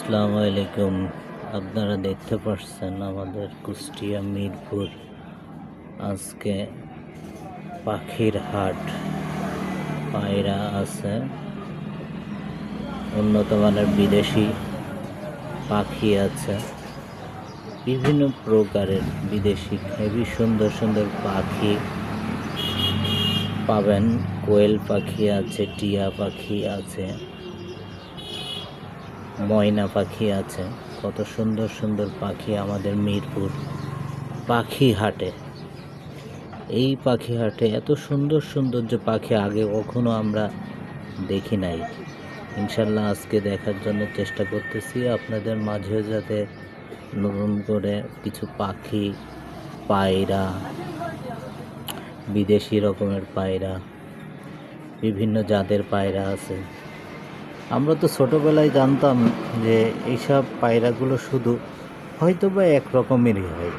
আসসালামু আলাইকুম। আপনারা দেখতে পাচ্ছেন আমাদের কুষ্টিয়া মিরপুর আজকে পাখির হাট। পায়রা আছে, উন্নত মানের বিদেশি পাখি আছে, বিভিন্ন প্রকারের বিদেশি হেবি সুন্দর সুন্দর পাখি পাবেন। কোয়েল পাখি আছে, টিয়া পাখি আছে, ময়না পাখি আছে। কত সুন্দর সুন্দর পাখি আমাদের মিরপুর পাখি হাটে। এই পাখি হাটে এত সুন্দর সুন্দর যে পাখি আগে কখনো আমরা দেখি নাই। ইনশাল্লাহ আজকে দেখার জন্য চেষ্টা করতেছি আপনাদের মাঝে, যাতে নতুন করে কিছু পাখি, পায়রা, বিদেশি রকমের পায়রা, বিভিন্ন জাতের পায়রা আছে। আমরা তো ছোটোবেলায় জানতাম যে এইসব পায়রাগুলো শুধু হয়তো বা এক রকমেরই হয়,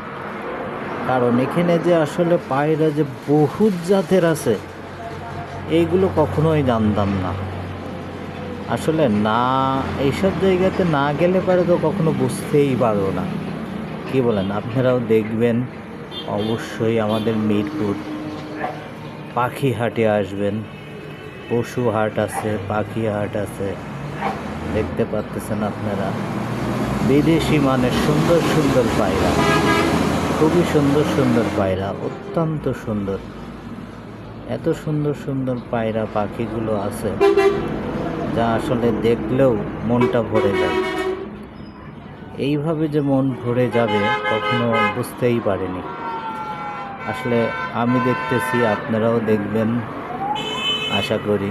কারণ এখানে যে আসলে পায়রা যে বহুত জাতের আছে এইগুলো কখনোই জানতাম না। আসলে না, এইসব জায়গাতে না গেলে পারে তো কখনো বুঝতেই পারবো না। কি বলেন? আপনারাও দেখবেন অবশ্যই আমাদের মিরপুর পাখি হাটে আসবেন। পশু হাট আছে, পাখি হাট আছে, দেখতে পাচ্ছেন আপনারা। বিদেশি মানের সুন্দর সুন্দর পায়রা, খুবই সুন্দর সুন্দর পায়রা, অত্যন্ত সুন্দর। এত সুন্দর সুন্দর পায়রা পাখিগুলো আছে যা আসলে দেখলেও মনটা ভরে যায়। এইভাবে যে মন ভরে যাবে কখনো বুঝতেই পারিনি। আসলে আমি দেখতেছি, আপনারাও দেখবেন আশা করি।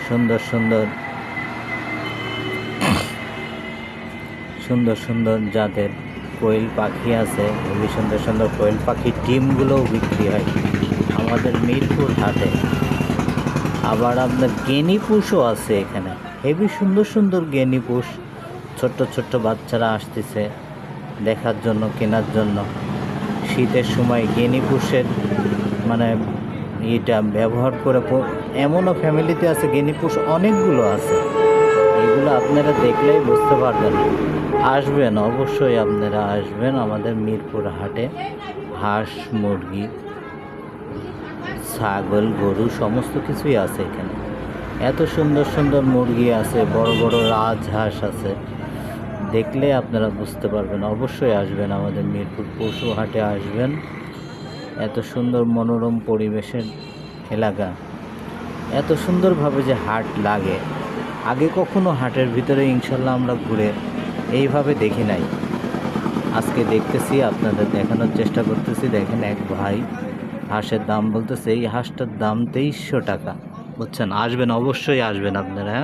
সুন্দর সুন্দর সুন্দর সুন্দর জাতের কোয়েল পাখি আছে, খুবই সুন্দর সুন্দর কোয়েল পাখির ডিমগুলোও বিক্রি হয় আমাদের মিরপুর হাটে। আবার আপনার গেনিপুষও আছে এখানে, হেবি সুন্দর সুন্দর গেনিপুষ। ছোট্ট ছোট্ট বাচ্চারা আসতেছে দেখার জন্য, কেনার জন্য। শীতের সময় গেনিপুষের মানে এটা ব্যবহার করে এমনও ফ্যামিলিতে আছে গেনিপুষ অনেকগুলো আছে। এগুলো আপনারা দেখলেই বুঝতে পারবেন। আসবেন, অবশ্যই আপনারা আসবেন আমাদের মিরপুর হাটে। হাঁস, মুরগি, ছাগল, গরু সমস্ত কিছুই আছে এখানে। এত সুন্দর সুন্দর মুরগি আছে, বড় বড় রাজহাঁস আছে, দেখলে আপনারা বুঝতে পারবেন। অবশ্যই আসবেন আমাদের মিরপুর পশু হাটে আসবেন। এত সুন্দর মনোরম পরিবেশের এলাকা, এত সুন্দরভাবে যে হাট লাগে, আগে কখনো হাটের ভিতরে ইনশাল্লাহ আমরা ঘুরে এইভাবে দেখি নাই। আজকে দেখতেছি, আপনাদের দেখানোর চেষ্টা করতেছি। দেখেন, এক ভাই হাঁসের দাম বলতেছে, এই হাঁসটার দাম 2300 টাকা। বুঝছেন? আসবেন, অবশ্যই আসবেন আপনারা। হ্যাঁ।